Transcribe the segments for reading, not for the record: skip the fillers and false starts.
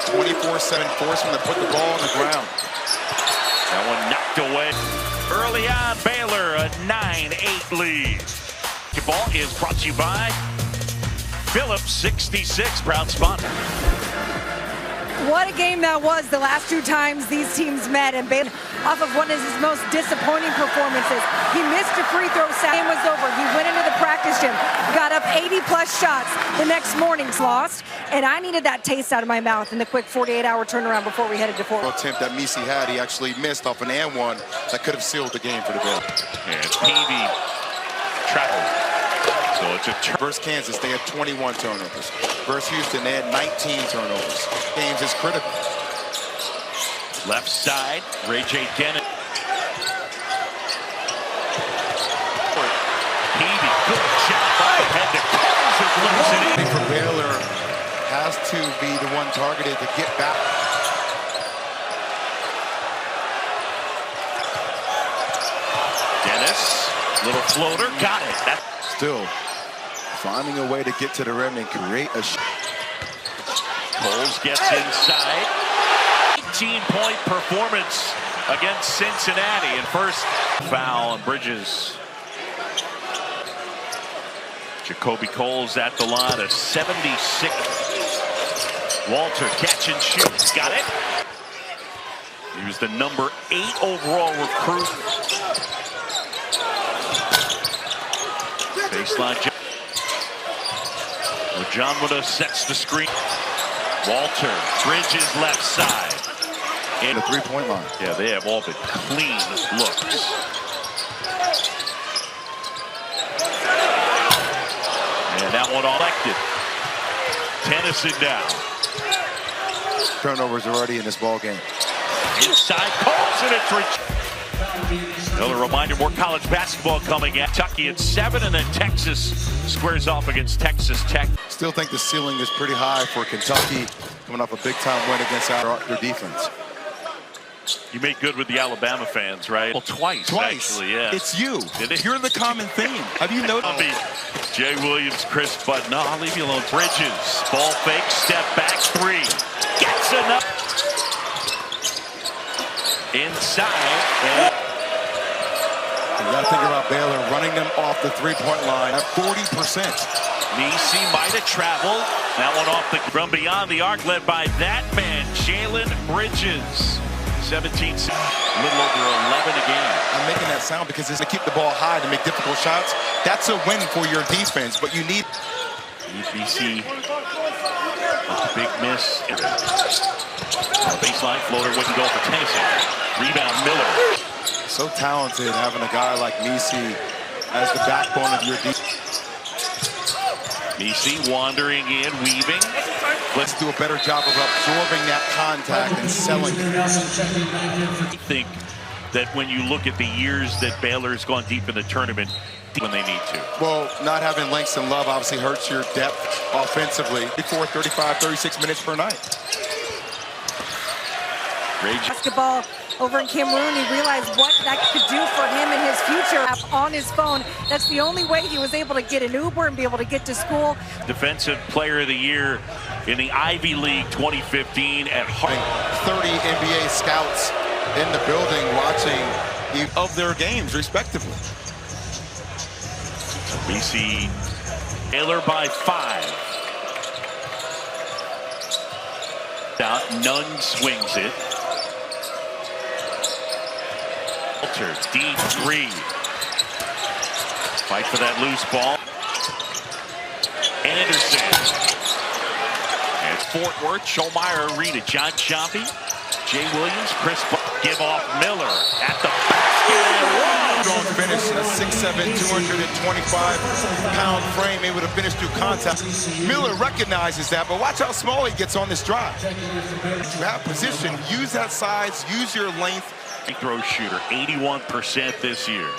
24/7, force him to put the ball on the ground. That one knocked away. Early on, Baylor, a 9-8 lead. The ball is brought to you by Phillips 66, proud sponsor. What a game that was the last two times these teams met, and Baylor off of one of his most disappointing performances. He missed a free throw. Game was over. He went into the practice gym, got up 80-plus shots. The next morning's lost, and I needed that taste out of my mouth in the quick 48-hour turnaround before we headed to Fort Worth. Attempt that Misi had, he actually missed off an and-one that could have sealed the game for the Baylor. And Peavy traveled. So it's a versus Kansas, they had 21 turnovers. Versus Houston, they had 19 turnovers. Games is critical. Left side, Ray J. Dennett. Peavy, good shot by head to close it, lose it in. For Baylor has to be the one targeted to get back. Dennis, little floater, got it. That still finding a way to get to the rim and create a shot. Coles gets inside. 18-point performance against Cincinnati. And first foul on Bridges. Jacoby Coles at the line, a 76. Walter catch and shoot. Got it. He was the number 8 overall recruit. Baseline. John Wood sets the screen. Walter, Bridges left side. And the three-point line. Yeah, they have all been clean looks. And that one all elected. Tennyson down. Turnovers already in this ball game. Inside, Coles, and it's reached. Another reminder, more college basketball coming at Kentucky at 7, and then Texas squares off against Texas Tech. Still think the ceiling is pretty high for Kentucky, coming off a big-time win against their defense. You made good with the Alabama fans, right? Well, twice actually, yeah. It's you. You're the common theme. Have you noticed? Jay Williams, Chris Bud. No, I'll leave you alone. Bridges, ball fake, step back, 3. Gets enough. Inside. You got to think about Baylor running them off the three-point line at 40%. Misi might have traveled. That one off from beyond the arc, led by that man, Jalen Bridges. 17, a little over 11 a game. I'm making that sound because it's to keep the ball high to make difficult shots. That's a win for your defense, but you need BC. A big miss. Baseline floater wouldn't go for Tennyson. Rebound Miller. So talented having a guy like Misi as the backbone of your defense. Misi wandering in, weaving. Let's do a better job of absorbing that contact and selling it. I think that when you look at the years that Baylor's gone deep in the tournament, when they need to. Well, not having Langston Love obviously hurts your depth offensively. 34, 35, 36 minutes per night. Basketball over in Cameroon, he realized what that could do for him and his future on his phone. That's the only way he was able to get an Uber and be able to get to school. Defensive Player of the Year in the Ivy League 2015 at 30 NBA scouts in the building watching of their games, respectively. We see Baylor by 5. Down, Nunn swings it. Walter, deep 3. Fight for that loose ball. Anderson. And Fort Worth, Schollmeyer Arena. John Chompy, Jay Williams, Chris give off Miller at the basket. Strong finish, a 6'7", 225-pound frame, able to finish through contact. Miller recognizes that, but watch how small he gets on this drive. You have position, use that size, use your length. Free throw shooter, 81% this year.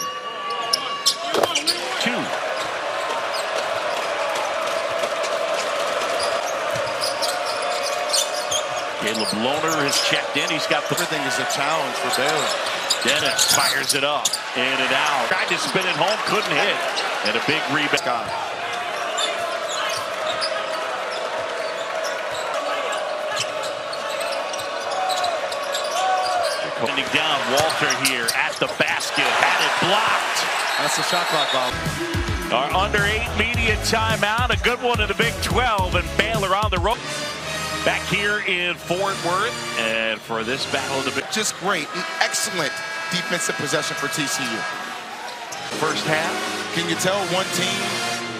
2. Caleb Lohner has checked in. He's got everything is a challenge for Baylor. Dennis fires it up, in and out. Tried to spin it home, couldn't hit. And a big rebound. Coming down, Walter here at the basket, had it blocked. That's the shot clock, Bob. Our under 8 media timeout, a good one in the Big 12, and Baylor on the road. Back here in Fort Worth, and for this battle of the Big. Just great, an excellent defensive possession for TCU. First half. Can you tell one team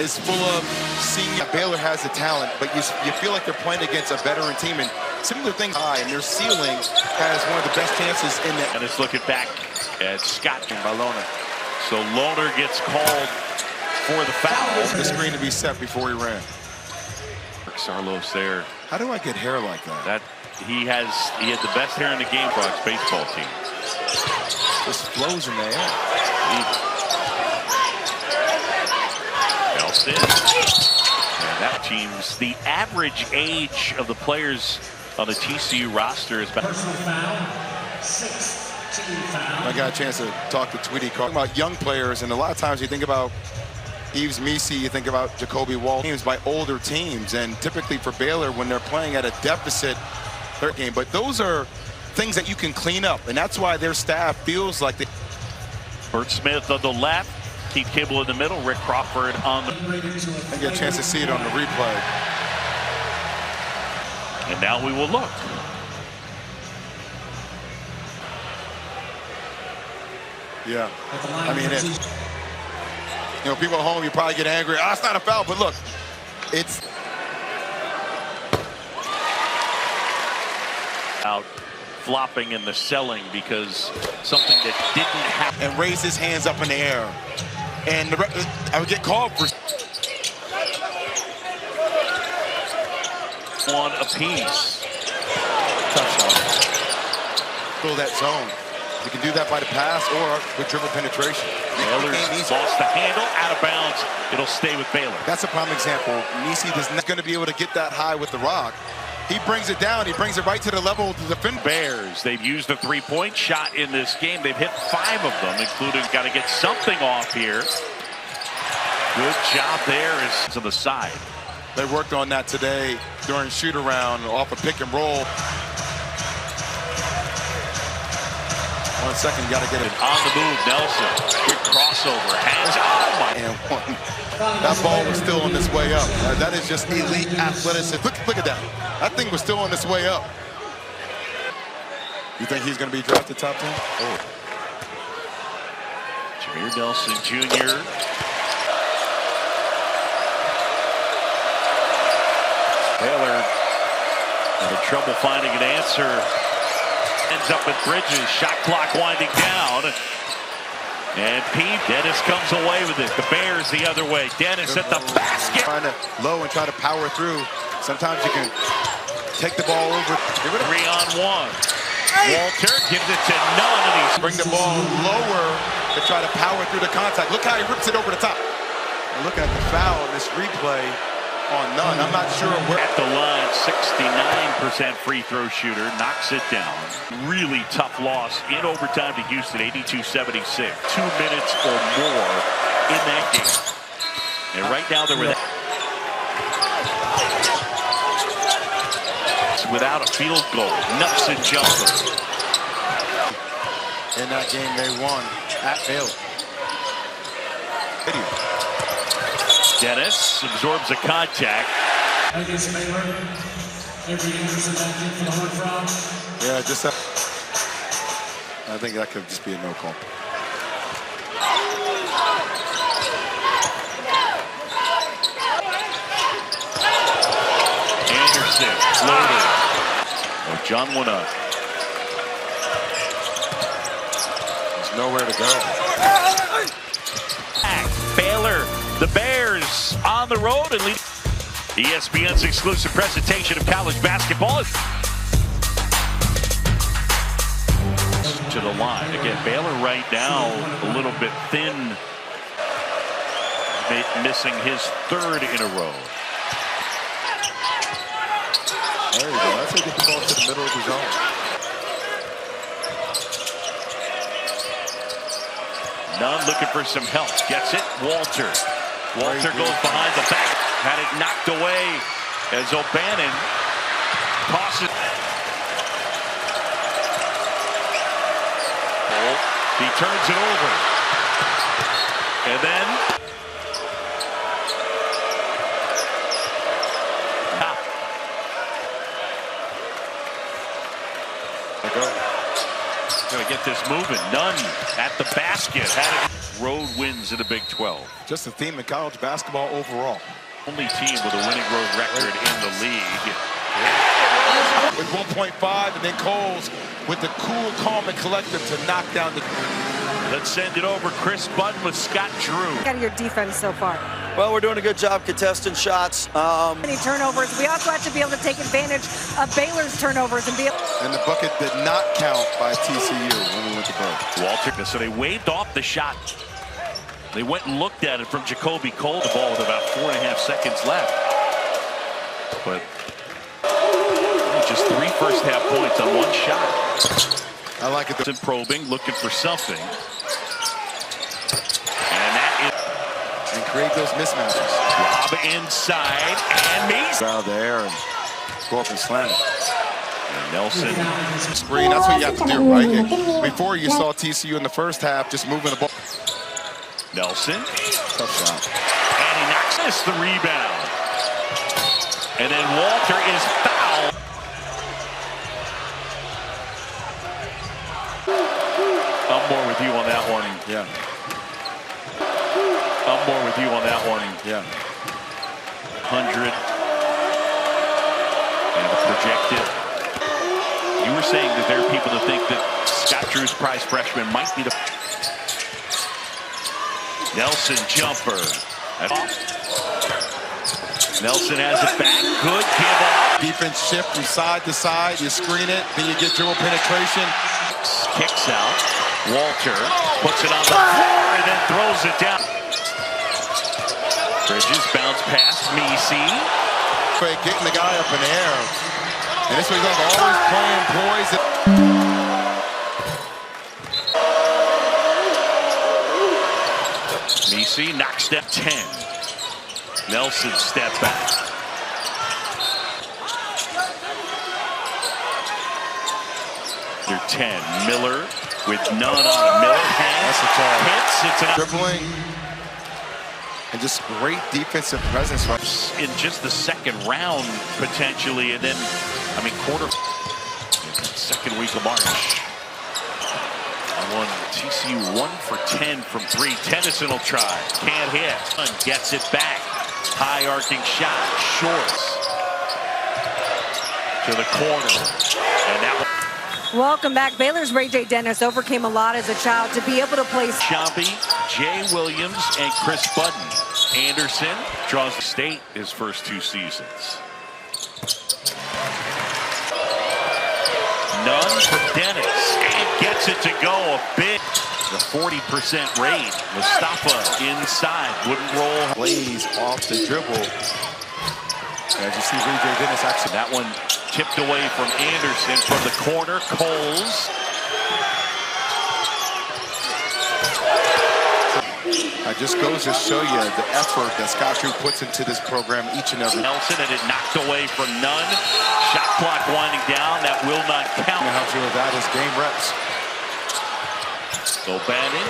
is full of senior? Baylor has the talent, but you feel like they're playing against a veteran team, and similar things high, and their ceiling has one of the best chances in that. And it's looking back at Scott by Loner. So Loner gets called for the foul. The screen to be set before he ran. Sarlos there. How do I get hair like that? He had the best hair in the game for our baseball team. Just flows in the air. Nelson. And that team's the average age of the players on the TCU roster is about. I got a chance to talk to Tweety Carr about young players, and a lot of times you think about Yves Misi, you think about Jacoby Wall, teams by older teams, and typically for Baylor when they're playing at a deficit their game. But those are things that you can clean up, and that's why their staff feels like they. Bert Smith on the left, Keith Kibble in the middle, Rick Crawford on the. I get a chance to see it on the replay. And now we will look. Yeah, I mean, you know, people at home, you probably get angry. Ah, it's not a foul, but look, it's out flopping in the selling because something that didn't happen. And raise his hands up in the air, and I would get called for one apiece. Tough shot. Fill that zone. You can do that by the pass or with dribble penetration. Baylor's lost the handle, out of bounds. It'll stay with Baylor. That's a prime example. Nisi is not going to be able to get that high with the rock. He brings it down. He brings it right to the level of the defender. Bears, they've used the three-point shot in this game. They've hit 5 of them, including got to get something off here. Good job there is to the side. They worked on that today during shoot-around off a pick and roll. 1 second, you got to get it. On the move, Nelson. Quick crossover. Hands on. And one. That ball was still on its way up. That is just elite athleticism. Look at that. That thing was still on its way up. You think he's going to be drafted top 10? Oh. Jameer Nelson Jr. Baylor having trouble finding an answer. Ends up at Bridges. Shot clock winding down. And Pete, Dennis comes away with it. The Bears the other way. Dennis at the basket. Trying to low and try to power through. Sometimes you can take the ball over. 3-on-1. Walter gives it to none. And he's bring the ball lower to try to power through the contact. Look how he rips it over the top. And looking at the foul in this replay on none. I'm not sure where. At the line, 69% free throw shooter, knocks it down. Really tough loss in overtime to Houston, 82-76. 2 minutes or more in that game. And right now they're without a field goal. Nuts and jumper. In that game they won at Baylor. Dennis absorbs a contact. Yeah, just I think that could just be a no call. Anderson floated. Oh, John Winna. There's nowhere to go. Baylor, the Bears on the road and lead. ESPN's exclusive presentation of college basketball. To the line. Again, Baylor right now a little bit thin. Missing his 3rd in a row. There you go. That's how you get the ball to the middle of the zone. Nunn looking for some help. Gets it. Walter. Walter goes behind the back. Had it knocked away as O'Bannon tosses. He turns it over. And then gonna get this moving. Nunn at the basket. Had it. Road wins in the Big 12. Just a theme in college basketball overall. Only team with a winning road record in the league. With 1.5, and then Coles with the cool, calm, and collective to knock down the... Let's send it over. Chris Budden with Scott Drew. Out of your defense so far. Well, we're doing a good job contesting shots. Many turnovers. We also have to be able to take advantage of Baylor's turnovers and be able. And the bucket did not count by TCU when we went to break. Walter, so they waved off the shot. They went and looked at it from Jacoby Cole, the ball with about 4.5 seconds left. But just 3 first-half points on 1 shot. I like it. Probing, looking for something. And that is... And create those mismatches. Lob inside, and Mason. Out there and go up and slam it. And Nelson. Screen, that's what you have to do, right? Before you saw TCU in the first half just moving the ball. Nelson. Tough shot. And he knocks this the rebound. And then Walter is fouled. I'm more with you on that one. Yeah. I'm more with you on that one. Yeah. 100. And projected. You were saying that there are people that think that Scott Drew's prize freshman might be the... Nelson jumper. Nelson has it back. Good give off. Defense shift from side to side. You screen it, then you get dribble penetration. Kicks out. Walter puts it on the floor and then throws it down. Bridges bounce past Misi. Getting the guy up in the air. And this way he's always playing poised. Misi knocks down 10. Nelson step back. They're 10. Miller with none on. Miller hands. Hits. It's an dribbling. And just great defensive presence. In just the second round, potentially. And then, I mean, second week of March. TCU 1 for 10 from 3. Tennyson will try. Can't hit. Gets it back. High arcing shot. Short. To the corner. And that one. Welcome back. Baylor's Ray J. Dennis overcame a lot as a child to be able to play. Chompy, Jay Williams, and Chris Budden. Anderson draws State his first 2 seasons. Nunn from Dennis. And gets it to go a bit. The 40% rate. Mustafa inside. Wouldn't roll. Plays off the dribble. As you see Ray J. Dennis actually. That one tipped away from Anderson from the corner. Coles. It just goes to show you the effort that Scott Drew puts into this program each and every. Nelson had it knocked away from Nunn. Shot clock winding down. That will not count. And helps you with that is game reps. O'Bannon.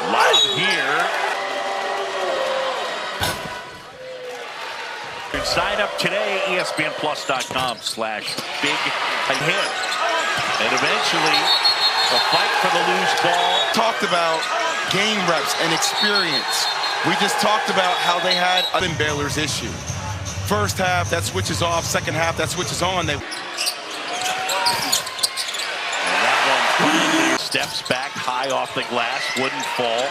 Live here. Sign up today, ESPNplus.com/big-hit. And eventually, a fight for the loose ball. Talked about game reps and experience. We just talked about how they had in Baylor's issue. First half, that switches off. Second half, that switches on. And that one finally steps back high off the glass. Wouldn't fall.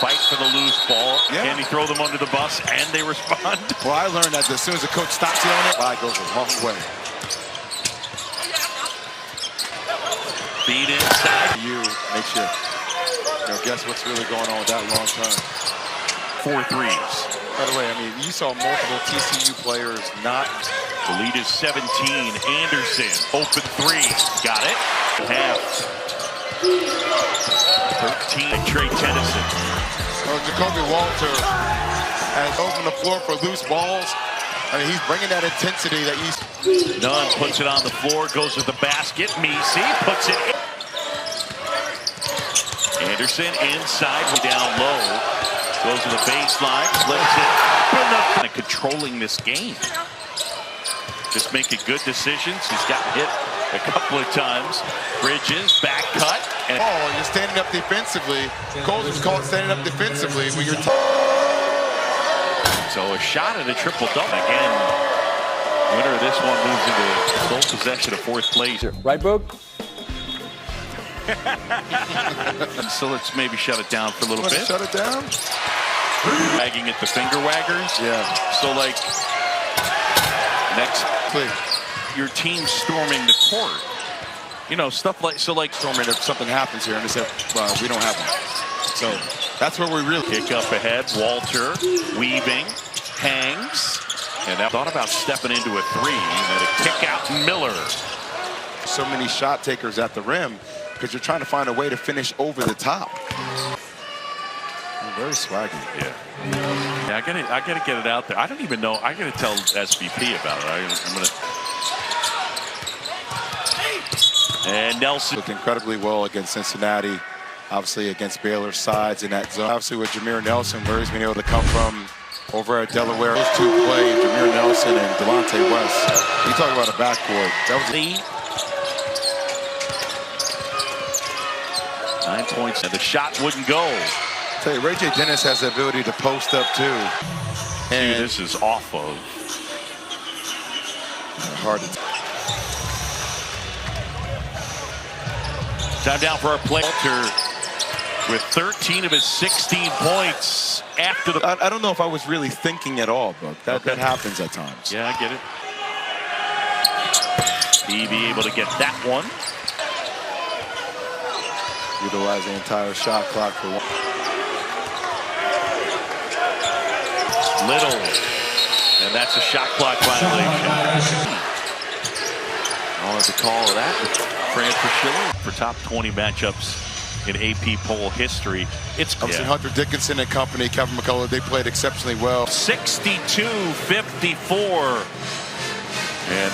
Fight for the loose ball. Yeah. Can he throw them under the bus? And they respond. Well, I learned that as soon as the coach stops yelling it, ball goes a long way. Feed inside. You make sure. Guess what's really going on with that long term. 4 threes. By the way, I mean, you saw multiple TCU players not. The lead is 17. Anderson, open 3. Got it. Half. 13. Trey Tennyson. Jacoby Walter has opened the floor for loose balls. I mean, he's bringing that intensity that he's... Nunn puts it on the floor, goes to the basket. Messi puts it in. Anderson inside, down low. Goes to the baseline, flips it. Kind of controlling this game. Just making good decisions. He's got hit a couple of times. Bridges, back cut. And you're standing up defensively. Coles was called standing up defensively when you're... So a shot at a triple-double. Again, winner of this one moves into sole possession of fourth place. Right, Boog? So let's maybe shut it down for a little bit. Shut it down? Wagging at the finger waggers. Yeah. So like, next, your team storming the court. You know, stuff like, so like. Storming if something happens here and they say, well, we don't have one. So that's where we really. Kick up ahead, Walter, weaving, hangs. And I thought about stepping into a three, and then a kick out Miller. So many shot takers at the rim because you're trying to find a way to finish over the top. Very swaggy. Yeah. Yeah, I gotta get it out there. I don't even know. I gotta tell SVP about it. I'm gonna. And Nelson looked incredibly well against Cincinnati. Obviously against Baylor sides in that zone. Obviously with Jameer Nelson, where he's been able to come from over at Delaware. Those two play, Jameer Nelson and Delonte West. You talk about a backcourt. That was 9 points, and the shot wouldn't go. I tell you, Ray J. Dennis has the ability to post up too. And this is off of. Hard to. Time down for our play. Walter with 13 of his 16 points after the. I don't know if I was really thinking at all, but that happens at times. Yeah, I get it. He be able to get that one. Utilize the entire shot clock for one. Little, and that's a shot clock violation. I'll have to call that. Fran Schiller for top 20 matchups in AP poll history. It's obviously Hunter Dickinson and company, Kevin McCullough, they played exceptionally well. 62-54. And